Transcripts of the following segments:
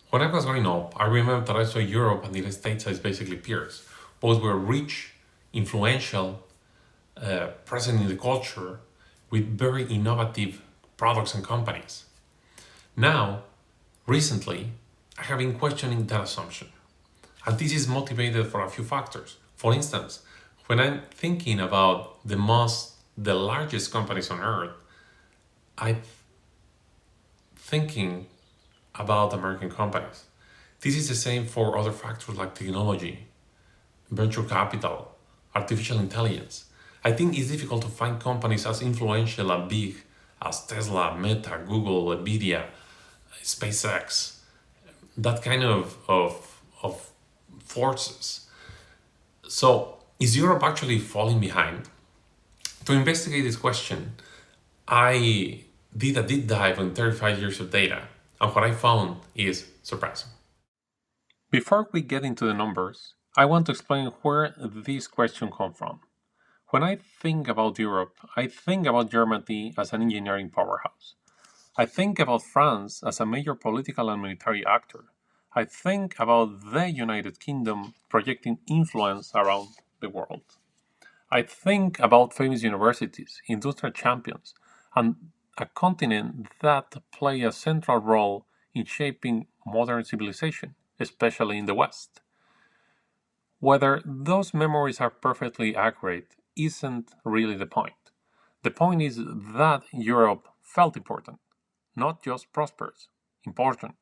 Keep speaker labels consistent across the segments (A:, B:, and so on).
A: When I was growing up, I remember that I saw Europe and the United States as basically peers. Both were rich, influential, present in the culture, with very innovative products and companies. Now, recently, I have been questioning that assumption. And this is motivated for a few factors. For instance, when I'm thinking about the largest companies on earth, I'm thinking about American companies. This is the same for other factors like technology, venture capital, artificial intelligence. I think it's difficult to find companies as influential and big as Tesla, Meta, Google, Nvidia, SpaceX, that kind of forces. So, is Europe actually falling behind? To investigate this question, I did a deep dive on 35 years of data, and what I found is surprising. Before we get into the numbers, I want to explain where this question comes from. When I think about Europe, I think about Germany as an engineering powerhouse. I think about France as a major political and military actor. I think about the United Kingdom projecting influence around the world. I think about famous universities, industrial champions, and a continent that play a central role in shaping modern civilization, especially in the West. Whether those memories are perfectly accurate isn't really the point. The point is that Europe felt important, not just prosperous, important.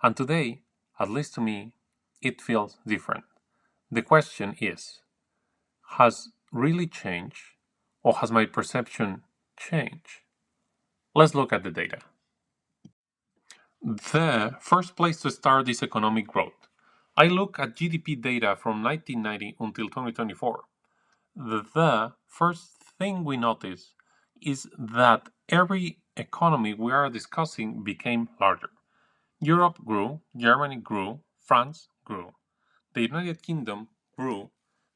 A: And today, at least to me, it feels different. The question is, has really changed, or has my perception changed? Let's look at the data. The first place to start is economic growth. I look at GDP data from 1990 until 2024. The first thing we notice is that every economy we are discussing became larger. Europe grew, Germany grew, France grew, the United Kingdom grew,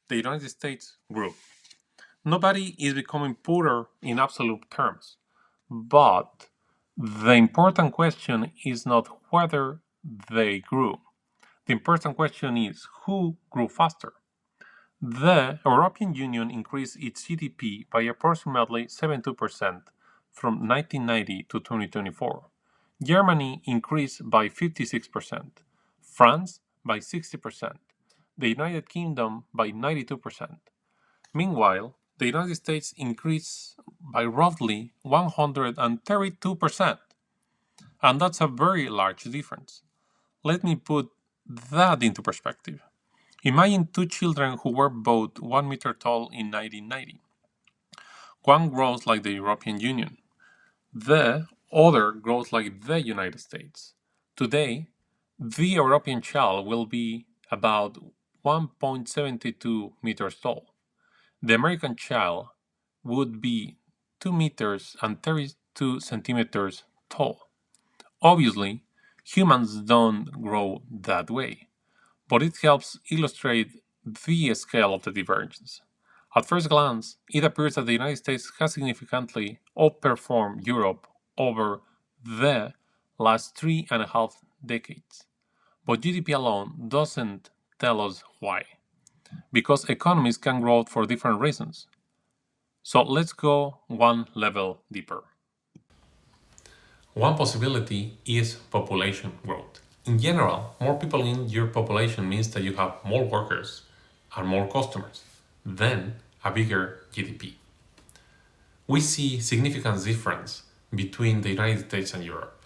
A: the United States grew. Nobody is becoming poorer in absolute terms, but the important question is not whether they grew. The important question is who grew faster. The European Union increased its GDP by approximately 72% from 1990 to 2024. Germany increased by 56%, France by 60%, the United Kingdom by 92%. Meanwhile, the United States increased by roughly 132%, and that's a very large difference. Let me put that into perspective. Imagine two children who were both 1 meter tall in 1990. One grows like the European Union, the other grows like the United States. Today, the European child will be about 1.72 meters tall. The American child would be 2 meters and 32 centimeters tall. Obviously, humans don't grow that way, but it helps illustrate the scale of the divergence. At first glance, it appears that the United States has significantly outperformed Europe over the last 3.5 decades. But GDP alone doesn't tell us why, because economies can grow for different reasons. So let's go one level deeper. One possibility is population growth. In general, more people in your population means that you have more workers and more customers, then a bigger GDP. We see significant difference between the United States and Europe.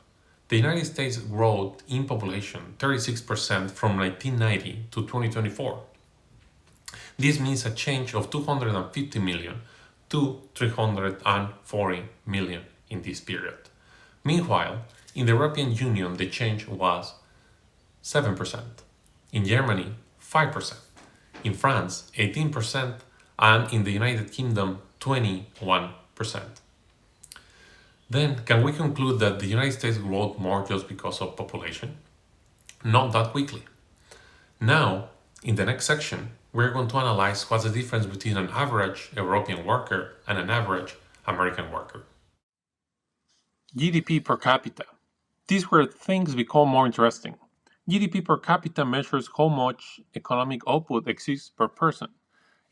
A: The United States growth in population 36% from 1990 to 2024. This means a change of 250 million to 340 million in this period. Meanwhile, in the European Union the change was 7%, in Germany 5%, in France 18%, and in the United Kingdom 21%. Then, can we conclude that the United States grew more just because of population? Not that quickly. Now, in the next section, we're going to analyze what's the difference between an average European worker and an average American worker. GDP per capita. This is where things become more interesting. GDP per capita measures how much economic output exists per person.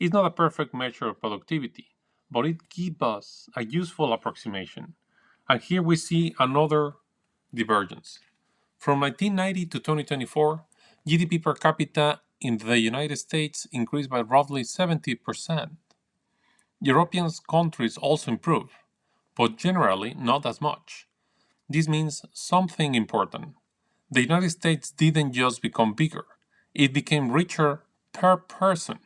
A: It's not a perfect measure of productivity, but it gives us a useful approximation. And here we see another divergence. From 1990 to 2024, GDP per capita in the United States increased by roughly 70%. European countries also improved, but generally not as much. This means something important. The United States didn't just become bigger, it became richer per person.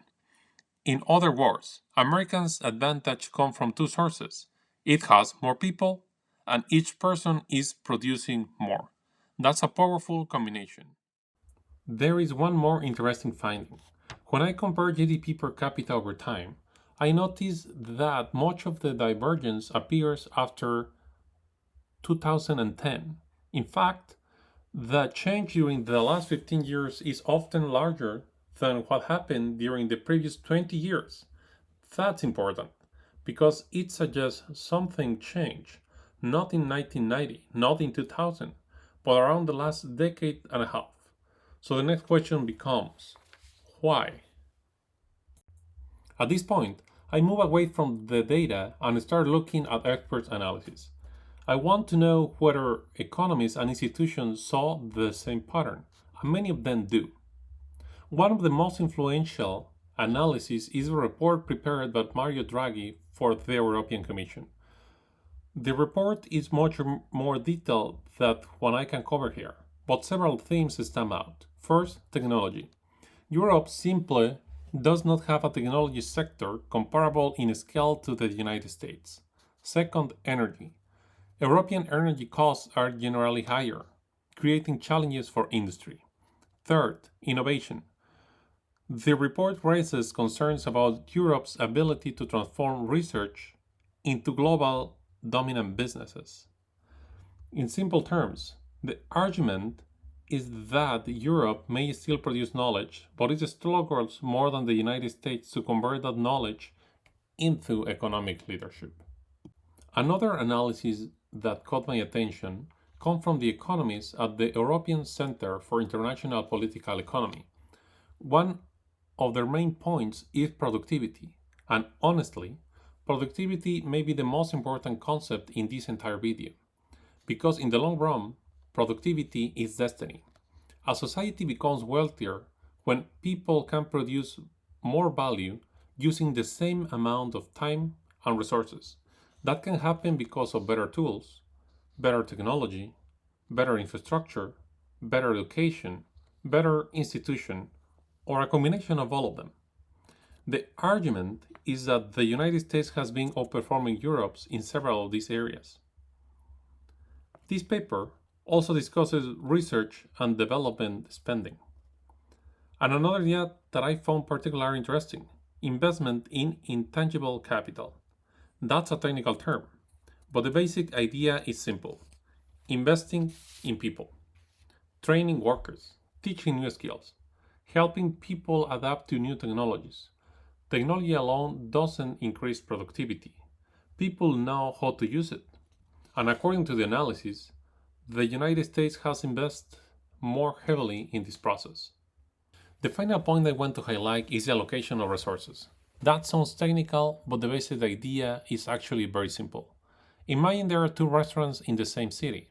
A: In other words, Americans' advantage comes from two sources. It has more people, and each person is producing more. That's a powerful combination. There is one more interesting finding. When I compare GDP per capita over time, I notice that much of the divergence appears after 2010. In fact, the change during the last 15 years is often larger than what happened during the previous 20 years. That's important because it suggests something changed, not in 1990, not in 2000, but around the last decade and a half. So the next question becomes why? At this point, I move away from the data and start looking at experts' analysis. I want to know whether economists and institutions saw the same pattern, and many of them do. One of the most influential analyses is a report prepared by Mario Draghi for the European Commission. The report is much more detailed than what I can cover here, but several themes stand out. First, technology. Europe simply does not have a technology sector comparable in scale to the United States. Second, energy. European energy costs are generally higher, creating challenges for industry. Third, innovation. The report raises concerns about Europe's ability to transform research into global dominant businesses. In simple terms, the argument is that Europe may still produce knowledge, but it struggles more than the United States to convert that knowledge into economic leadership. Another analysis that caught my attention comes from the economists at the European Center for International Political Economy. One of their main points is productivity, and honestly, productivity may be the most important concept in this entire video, because in the long run, productivity is destiny. A society becomes wealthier when people can produce more value using the same amount of time and resources. That can happen because of better tools, better technology, better infrastructure, better education, better institution, or a combination of all of them. The argument is that the United States has been outperforming Europe in several of these areas. This paper also discusses research and development spending. And another area that I found particularly interesting, investment in intangible capital. That's a technical term, but the basic idea is simple. Investing in people, training workers, teaching new skills, helping people adapt to new technologies. Technology alone doesn't increase productivity. People know how to use it. And according to the analysis, the United States has invested more heavily in this process. The final point I want to highlight is the allocation of resources. That sounds technical, but the basic idea is actually very simple. Imagine there are two restaurants in the same city.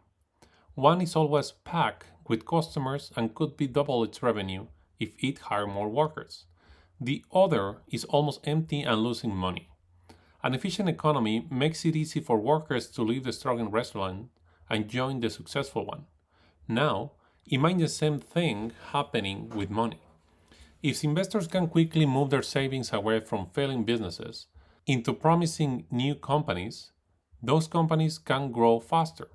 A: One is always packed with customers and could be double its revenue if it hired more workers. The other is almost empty and losing money. An efficient economy makes it easy for workers to leave the struggling restaurant and join the successful one. Now, imagine the same thing happening with money. If investors can quickly move their savings away from failing businesses into promising new companies, those companies can grow faster.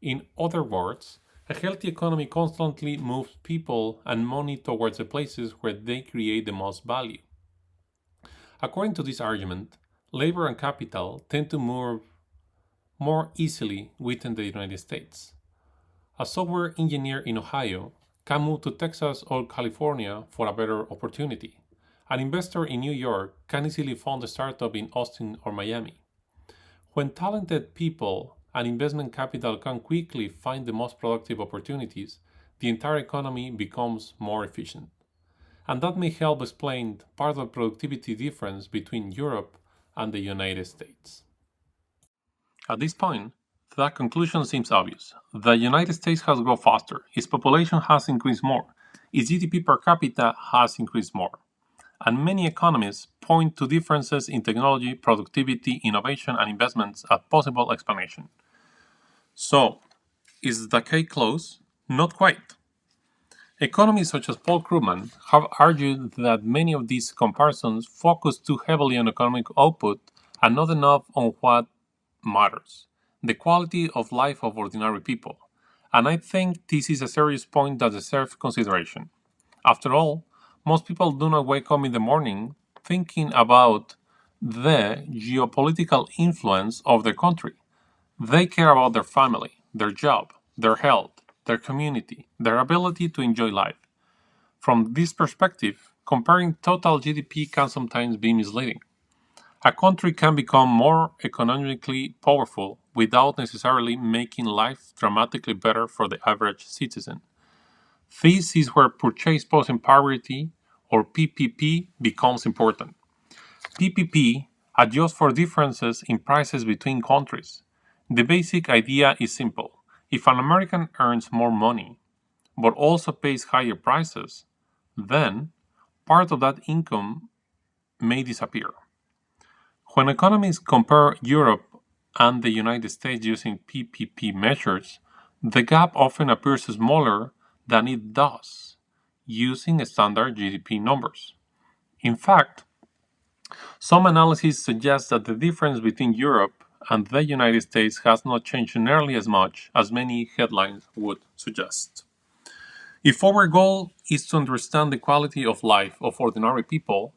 A: In other words, a healthy economy constantly moves people and money towards the places where they create the most value. According to this argument, labor and capital tend to move more easily within the United States. A software engineer in Ohio can move to Texas or California for a better opportunity. An investor in New York can easily fund a startup in Austin or Miami. When talented people and investment capital can quickly find the most productive opportunities, the entire economy becomes more efficient. And that may help explain part of the productivity difference between Europe and the United States. At this point, the conclusion seems obvious. The United States has grown faster, its population has increased more, its GDP per capita has increased more. And many economists point to differences in technology, productivity, innovation, and investments as possible explanation. So, is the case closed? Not quite. Economists such as Paul Krugman have argued that many of these comparisons focus too heavily on economic output and not enough on what matters: the quality of life of ordinary people. And I think this is a serious point that deserves consideration. After all, most people do not wake up in the morning thinking about the geopolitical influence of their country. They care about their family, their job, their health, their community, their ability to enjoy life. From this perspective, comparing total GDP can sometimes be misleading. A country can become more economically powerful without necessarily making life dramatically better for the average citizen. This is where purchase power parity, or PPP, becomes important. PPP adjusts for differences in prices between countries. The basic idea is simple. If an American earns more money, but also pays higher prices, then part of that income may disappear. When economists compare Europe and the United States using PPP measures, the gap often appears smaller than it does using standard GDP numbers. In fact, some analysis suggests that the difference between Europe and the United States has not changed nearly as much as many headlines would suggest. If our goal is to understand the quality of life of ordinary people,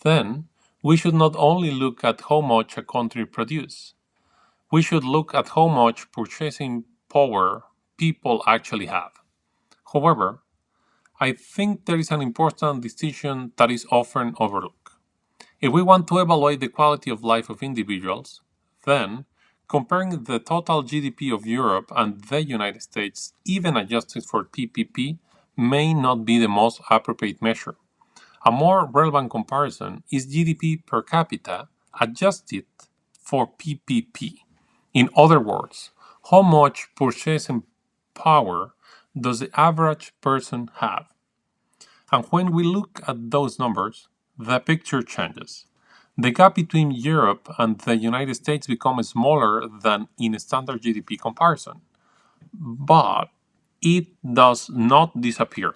A: then we should not only look at how much a country produces, we should look at how much purchasing power people actually have. However, I think there is an important distinction that is often overlooked. If we want to evaluate the quality of life of individuals, then comparing the total GDP of Europe and the United States, even adjusted for PPP, may not be the most appropriate measure. A more relevant comparison is GDP per capita adjusted for PPP. In other words, how much purchasing power does the average person have? And when we look at those numbers, the picture changes. The gap between Europe and the United States becomes smaller than in a standard GDP comparison, but it does not disappear.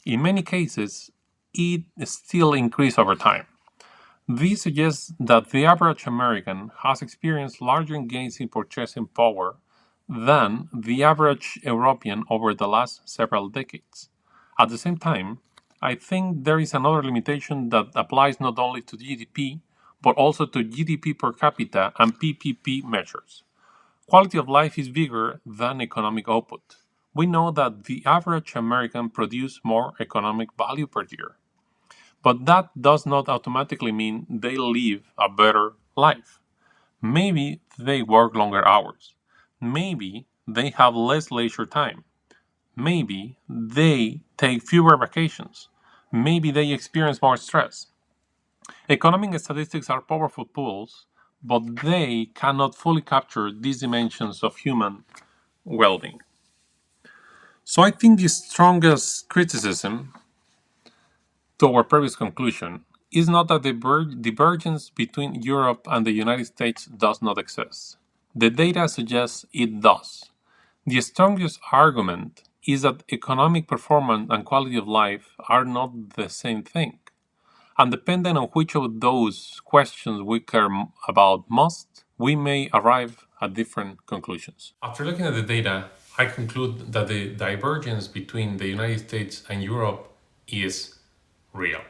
A: In many cases, it still increases over time. This suggests that the average American has experienced larger gains in purchasing power than the average European over the last several decades. At the same time, I think there is another limitation that applies not only to GDP, but also to GDP per capita and PPP measures. Quality of life is bigger than economic output. We know that the average American produces more economic value per year, but that does not automatically mean they live a better life. Maybe they work longer hours. Maybe they have less leisure time. Maybe they take fewer vacations. Maybe they experience more stress. Economic statistics are powerful tools, but they cannot fully capture these dimensions of human well being. So I think the strongest criticism to our previous conclusion is not that the divergence between Europe and the United States does not exist. The data suggests it does. The strongest argument is that economic performance and quality of life are not the same thing. And depending on which of those questions we care about most, we may arrive at different conclusions. After looking at the data, I conclude that the divergence between the United States and Europe is real.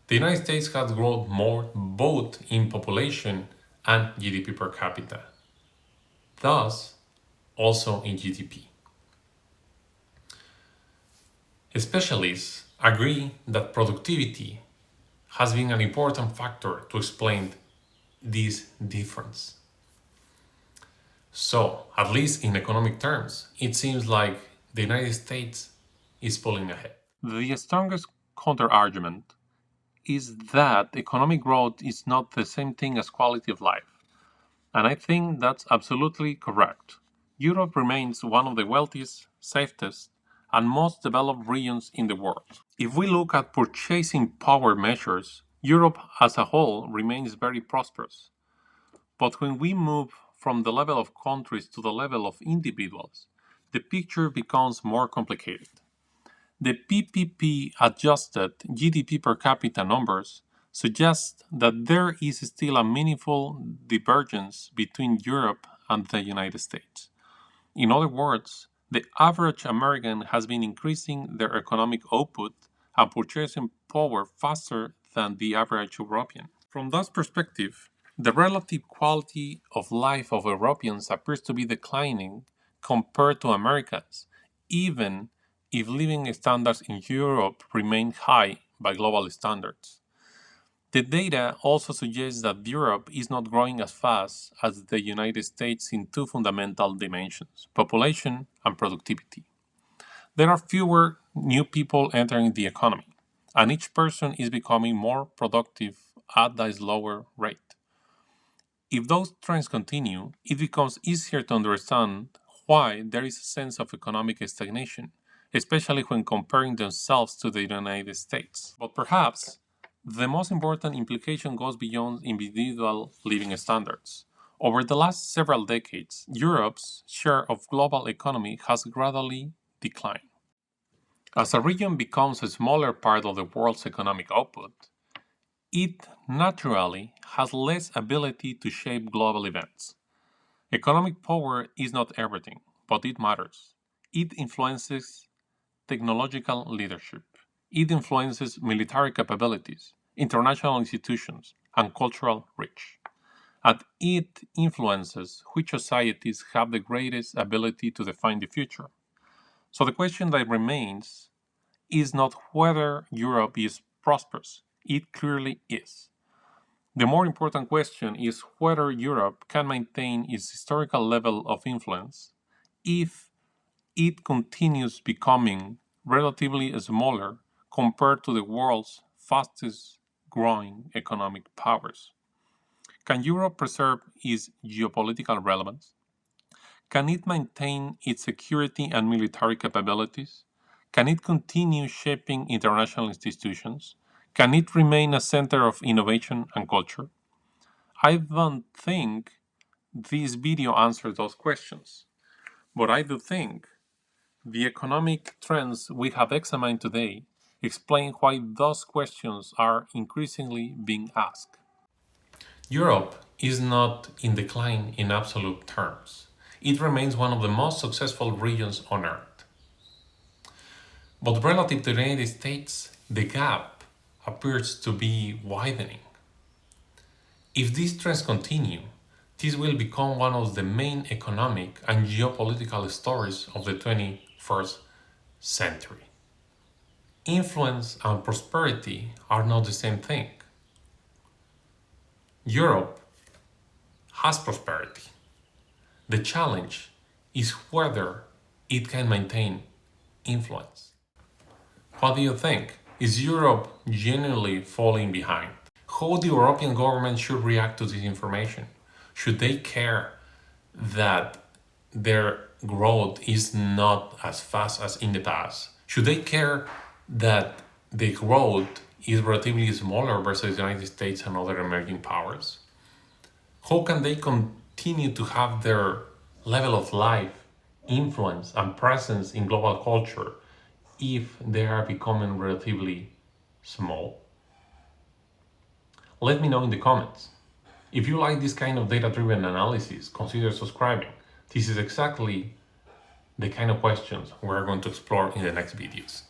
A: The United States has grown more both in population and GDP per capita, thus also in GDP. Specialists agree that productivity has been an important factor to explain this difference. So, at least in economic terms, it seems like the United States is pulling ahead. The strongest counter-argument is that economic growth is not the same thing as quality of life. And I think that's absolutely correct. Europe remains one of the wealthiest, safest, and most developed regions in the world. If we look at purchasing power measures, Europe as a whole remains very prosperous. But when we move from the level of countries to the level of individuals, the picture becomes more complicated. The PPP adjusted GDP per capita numbers suggest that there is still a meaningful divergence between Europe and the United States. In other words, the average American has been increasing their economic output and purchasing power faster than the average European. From that perspective, the relative quality of life of Europeans appears to be declining compared to Americans, even if living standards in Europe remain high by global standards. The data also suggests that Europe is not growing as fast as the United States in two fundamental dimensions: population and productivity. There are fewer new people entering the economy, and each person is becoming more productive at a slower rate. If those trends continue, it becomes easier to understand why there is a sense of economic stagnation, especially when comparing themselves to the United States. But perhaps the most important implication goes beyond individual living standards. Over the last several decades, Europe's share of global economy has gradually declined. As a region becomes a smaller part of the world's economic output, it naturally has less ability to shape global events. Economic power is not everything, but it matters. It influences technological leadership. It influences military capabilities, international institutions, and cultural reach. And it influences which societies have the greatest ability to define the future. So the question that remains is not whether Europe is prosperous. It clearly is. The more important question is whether Europe can maintain its historical level of influence if it continues becoming relatively smaller compared to the world's fastest growing economic powers. Can Europe preserve its geopolitical relevance? Can it maintain its security and military capabilities? Can it continue shaping international institutions? Can it remain a center of innovation and culture? I don't think this video answers those questions, but I do think the economic trends we have examined today explain why those questions are increasingly being asked. Europe is not in decline in absolute terms. It remains one of the most successful regions on Earth. But relative to the United States, the gap appears to be widening. If these trends continue, this will become one of the main economic and geopolitical stories of the 21st century. Influence and prosperity are not the same thing. Europe has prosperity. The challenge is whether it can maintain influence. What do you think? Is Europe genuinely falling behind? How the European government should react to this information? Should they care that their growth is not as fast as in the past? Should they care that the growth is relatively smaller versus the United States and other emerging powers? How can they continue to have their level of life, influence, and presence in global culture if they are becoming relatively small? Let me know in the comments. If you like this kind of data-driven analysis, consider subscribing. This is exactly the kind of questions we're going to explore in the next videos.